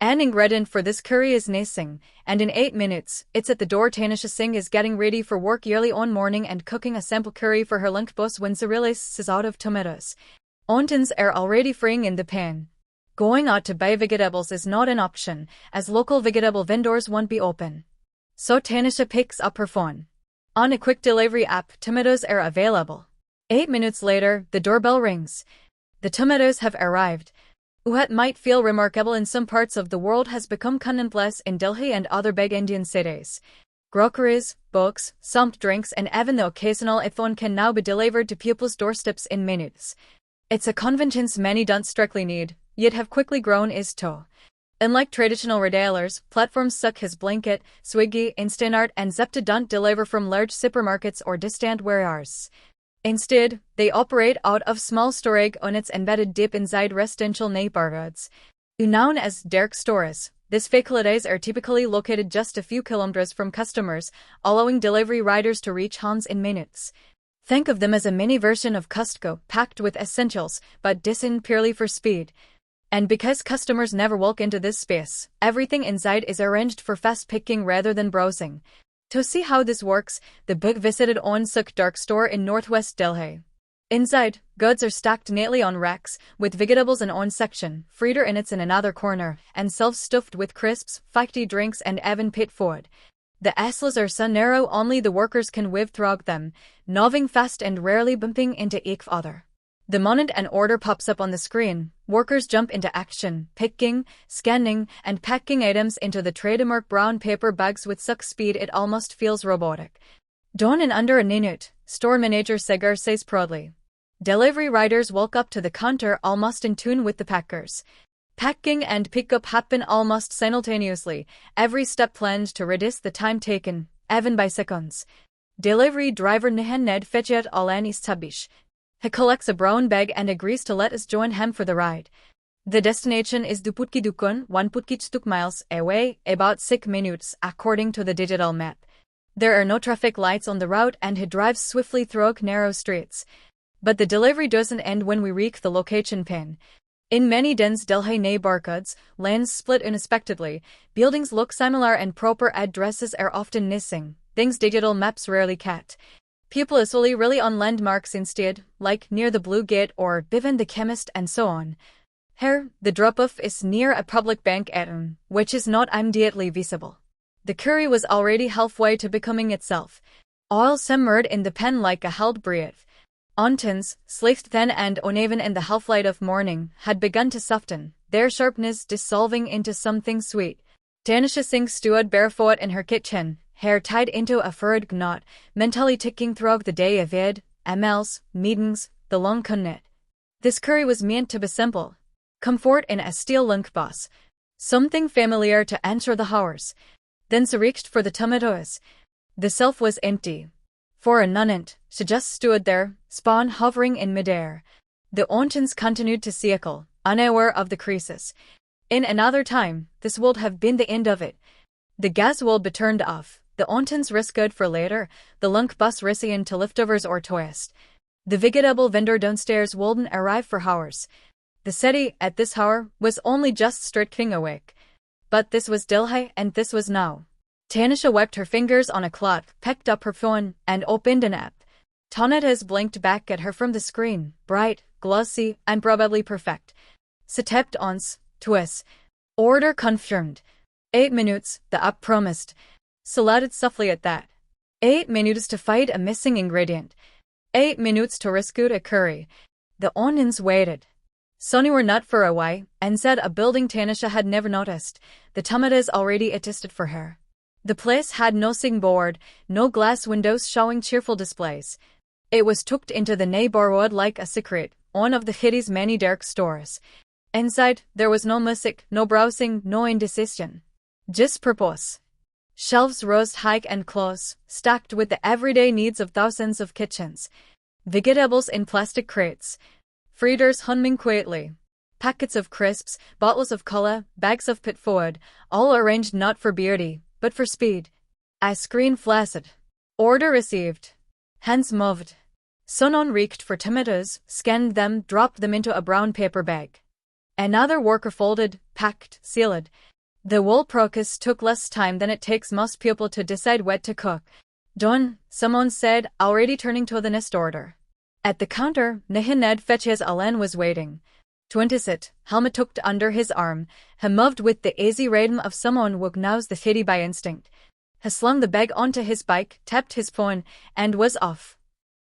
An ingredient for this curry is Singh, and in 8 minutes, it's at the door. Tanisha Singh is getting ready for work early on morning and cooking a sample curry for her lunchbox when she realizes out of tomatoes. Onions are already frying in the pan. Going out to buy vegetables is not an option, as local vegetable vendors won't be open. So Tanisha picks up her phone. On a quick delivery app, tomatoes are available. 8 minutes later, the doorbell rings. The tomatoes have arrived. What might feel remarkable in some parts of the world has become commonplace in Delhi and other big Indian cities. Groceries, books, soft drinks, and even the occasional iPhone can now be delivered to people's doorsteps in minutes. It's a convenience many don't strictly need, yet have quickly grown is too. Unlike traditional retailers, platforms such as Blinkit, Swiggy, Instamart, and Zepto don't deliver from large supermarkets or distant warehouses. Instead, they operate out of small storage units embedded deep inside residential neighborhoods. Known as dark stores, these facilities are typically located just a few kilometers from customers, allowing delivery riders to reach homes in minutes. Think of them as a mini version of Costco, packed with essentials, but designed purely for speed. And because customers never walk into this space, everything inside is arranged for fast picking rather than browsing. To see how this works, the book visited On-Suk Dark Store in northwest Delhi. Inside, goods are stacked neatly on racks, with vegetables in one section, freezer units in another corner, and shelves stuffed with crisps, fakti drinks, and even pet food. The aisles are so narrow only the workers can weave through them, moving fast and rarely bumping into each other. The moment an order pops up on the screen, workers jump into action, picking, scanning, and packing items into the trademark brown paper bags with such speed it almost feels robotic. Done in under a minute, store manager Segar says proudly. Delivery riders walk up to the counter almost in tune with the packers. Packing and pickup happen almost simultaneously, every step planned to reduce the time taken, even by seconds. Delivery driver Nihan Ned Fetchet Alan Istabish. He collects a brown bag and agrees to let us join him for the ride. The destination is Duputki Dukun, 1.2 miles away, about 6 minutes, according to the digital map. There are no traffic lights on the route and he drives swiftly through narrow streets. But the delivery doesn't end when we reach the location pin. In many dense Delhi neighborhoods, lanes split unexpectedly, buildings look similar and proper addresses are often missing, things digital maps rarely catch. People usually rely on landmarks instead, like near the Blue Gate or Bivan the chemist and so on. Here, the drop-off is near a public bank item, which is not immediately visible. The curry was already halfway to becoming itself. Oil simmered in the pan like a held breath. Onions, sliced thin and uneven in the half-light of morning, had begun to soften, their sharpness dissolving into something sweet. Tanisha Singh stood barefoot in her kitchen, hair tied into a furrowed knot, mentally ticking through the day ahead, emails, meetings, the long commute. This curry was meant to be simple. Comfort in a steel lunchbox. Something familiar to enter the house. Then she reached for the tomatoes. The shelf was empty. For a moment, she just stood there, spawn hovering in midair. The onions continued to sickle, unaware of the creases. In another time, this would have been the end of it. The gas would be turned off, the onions risked for later, the lunchbox resigned to leftovers or toast. The vegetable vendor downstairs wouldn't arrive for hours. The city, at this hour, was only just striking awake. But this was Delhi and this was now. Tanisha wiped her fingers on a cloth, picked up her phone, and opened an app. Tomatoes blinked back at her from the screen, bright, glossy, and probably perfect. She tapped once, twice. Order confirmed. 8 minutes, the app promised. She laughed softly at that. 8 minutes to find a missing ingredient. 8 minutes to rescue a curry. The onions waited. Sunny were not far away, and said a building Tanisha had never noticed. The tomatoes already attested for her. The place had no signboard, no glass windows showing cheerful displays. It was tucked into the neighborhood like a secret, one of the city's many dark stores. Inside, there was no music, no browsing, no indecision. Just purpose. Shelves rose high and close, stacked with the everyday needs of thousands of kitchens. Vegetables in plastic crates. Freezers humming quietly. Packets of crisps, bottles of cola, bags of pet food, all arranged not for beauty, but for speed. A screen flashed. Order received. Hands moved. Someone reached for tomatoes, scanned them, dropped them into a brown paper bag. Another worker folded, packed, sealed. The whole process took less time than it takes most people to decide what to cook. Done, someone said, already turning to the next order. At the counter, Ned fetches Alan was waiting. Sit, helmet tucked under his arm, he moved with the easy rhythm of someone who knows the city by instinct. He slung the bag onto his bike, tapped his phone, and was off.